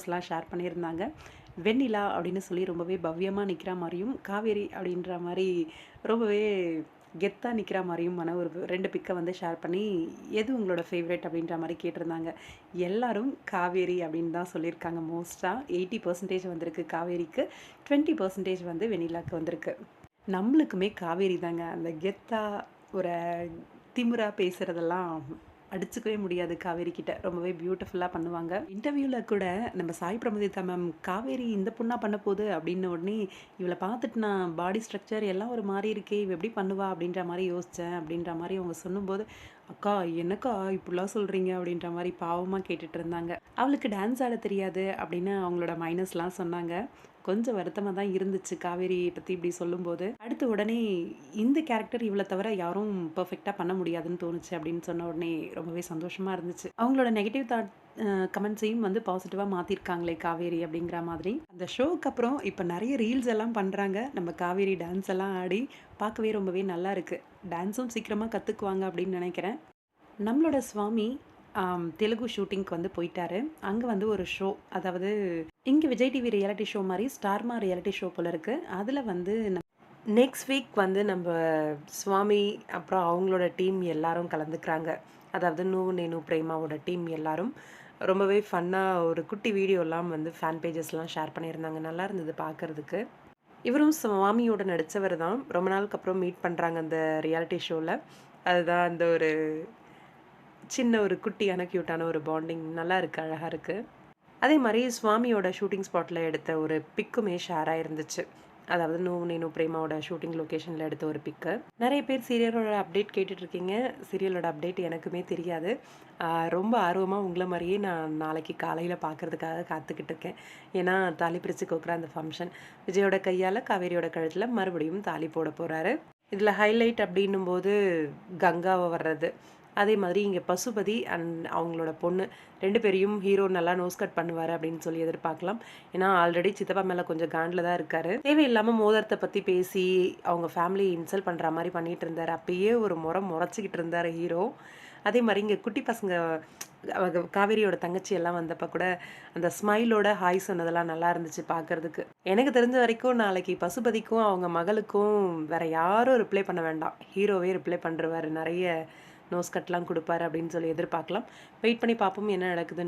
Slam share பண்ணியிருந்தாங்க. வெண்ணிலா அப்படின்னு சொல்லி ரொம்பவே பவ்யமா நிக்கிற மாரியும், காவேரி அப்படின்ற மாரி ரொம்பவே கெத்தா நிக்கிற மாரியுமான ஒரு 2 பிக்க வந்து ஷேர் பண்ணி, எது உங்களோட ஃபேவரைட் அப்படின்ற மாரி கேட்டிருந்தாங்க. எல்லாரும் காவேரி அப்படின்னு தான் சொல்லியிருக்காங்க மோஸ்ட்டா. 80% வந்திருக்கு காவேரிக்கு, 20% வந்து வெண்ணிலாக்கு வந்திருக்கு. நம்மளுக்குமே காவேரி தாங்க. அந்த கெத்தா ஒரு திமிரா பேசுறதெல்லாம் அடிச்சுக்கவே முடியாது காவேரி கிட்ட. ரொம்பவே பியூட்டிஃபுல்லா பண்ணுவாங்க. இன்டர்வியூல கூட நம்ம சாய் பிரமோதிதா மேம் "காவேரி இந்த பொண்ணா பண்ணப்போது" அப்படின்ன உடனே, "இவள பார்த்துட்டு நான் பாடி ஸ்ட்ரக்சர் எல்லாம் ஒரு மாரி இருக்கே! இவ எப்படி பண்ணுவா?" அப்படின்ற மாரி யோசிச்சேன். அப்படின்ற மாரி அவங்க சொல்லும்போது, "அக்கா என்னக்கா இப்படிலாம் சொல்றீங்க?" அப்படின்ற மாரி பாவமா கேட்டுட்டு இருந்தாங்க. அவளுக்கு டான்ஸ் ஆட தெரியாது அப்படின்னு அவங்களோட மைனஸ்லாம் சொன்னாங்க. கொஞ்சம் வருத்தமா தான் இருந்துச்சு காவேரிய பத்தி இப்படி சொல்லும்போது. அடுத்து உடனே இந்த கேரக்டர் இவள தவிர யாரும் பெர்ஃபெக்ட்டா பண்ண முடியாதுன்னு தோணுச்சு அப்படின்னு சொன்ன உடனே ரொம்பவே சந்தோஷமா இருந்துச்சு. அவங்களோட நெகட்டிவ் தாட் கமெண்ட்ஸையும் வந்து பாசிட்டிவா மாத்திருக்காங்களே காவேரி அப்படிங்கிற மாதிரி. அந்த ஷோக்கு அப்புறம் இப்ப நெறைய ரீல்ஸ் எல்லாம் பண்றாங்க. நம்ம காவேரி டான்ஸ் எல்லாம் ஆடி பார்க்கவே ரொம்பவே நல்லா இருக்கு. டான்ஸும் சீக்கிரமா கத்துக்குவாங்க அப்படின்னு நெனைக்கிறேன். நம்மளோட சுவாமி தெலுங்கு ஷூட்டிங்க்கு வந்து போயிட்டாரு. அங்க வந்து ஒரு ஷோ, அதாவது இங்க விஜய் டிவி ரியாலிட்டி ஷோ மாரி ஸ்டார்மா ரியாலிட்டி ஷோ போல இருக்கு. அதுல வந்து நெக்ஸ்ட் வீக் வந்து நம்ப சுவாமி, அப்புறம் அவங்களோட டீம் எல்லாரும் கலந்துக்கிறாங்க. அதாவது "நுவ்வு நேனு பிரேமாவோட" டீம் எல்லாரும். ரொம்பவே ஃபன்னா ஒரு குட்டி வீடியோலாம் வந்து ஃபேன் பேஜஸ்லாம் ஷேர் பண்ணியிருந்தாங்க. நல்லா இருந்தது பார்க்கறதுக்கு. இவரும் சுவாமியோட நடிச்சவர் தான். ரொம்ப நாளுக்கு அப்புறம் மீட் பண்றாங்க அந்த ரியாலிட்டி ஷோல. அதுதான் அந்த ஒரு சின்ன ஒரு குட்டியான, கியூட்டான ஒரு பாண்டிங் நல்லா இருக்கு. அழகா இருக்கு. அதே மாரி சுவாமியோட ஷூட்டிங் ஸ்பாட்ல எடுத்த ஒரு பிக்குமே ஷேர் ஆயிருந்துச்சு. அதாவது "நுவ்வு நேனு பிரேமாவோட" ஷூட்டிங் லொகேஷன்ல எடுத்த ஒரு பிக்கு. நெறைய பேர் சீரியலோட அப்டேட் கேட்டுட்டு இருக்கீங்க. சீரியலோட அப்டேட் எனக்குமே தெரியாது. ஆ ரொம்ப ஆர்வமா உங்கள மாரியே நான் நாளைக்கு காலையில பார்க்கறதுக்காக காத்துக்கிட்டு இருக்கேன். ஏன்னா, தாலி பிரிச்சு கோக்குற அந்த ஃபங்ஷன். விஜயோட கையால காவேரியோட கழுத்துல மறுபடியும் தாலி போட போறாரு. இதுல ஹைலைட் அப்டின்னும்போது கங்காவ வர்றது. அதே மாதிரி இங்க பசுபதி அண்ட் அவங்களோட பொண்ணு 2 பேரையும் ஹீரோ நல்லா நோஸ் கட் பண்ணுவாரு அப்படின்னு சொல்லி எதிர்பார்க்கலாம். ஏன்னா, ஆல்ரெடி சித்தப்பா மேல கொஞ்சம் காண்ட்ல தான் இருக்காரு. தேவையில்லாம மோதிரத்த பத்தி பேசி, அவங்க ஃபேமிலிய இன்சல்ட் பண்ற மாரி பண்ணிட்டு இருந்தாரு. அப்பயே ஒரு மொறச்சுக்கிட்டு இருந்தாரு ஹீரோ. அதே மாரி இங்க குட்டி பசங்க காவேரியோட தங்கச்சி எல்லாம் வந்தப்ப கூட, அந்த ஸ்மைலோட ஹாய் சொன்னதெல்லாம் நல்லா இருந்துச்சு பார்க்கறதுக்கு. எனக்கு தெரிஞ்ச வரைக்கும் நாளைக்கு பசுபதிக்கும், அவங்க மகளுக்கும் வேற யாரும் ரிப்ளை பண்ண வேண்டாம். ஹீரோவே ரிப்ளை பண்ருவாரு. நெறைய நோஸ் கட்லாம் குடுப்பாரு அப்படின்னு சொல்லி எதிர்பார்க்கலாம். வெயிட் பண்ணி பார்ப்போம் என்ன நடக்குதுன்னு.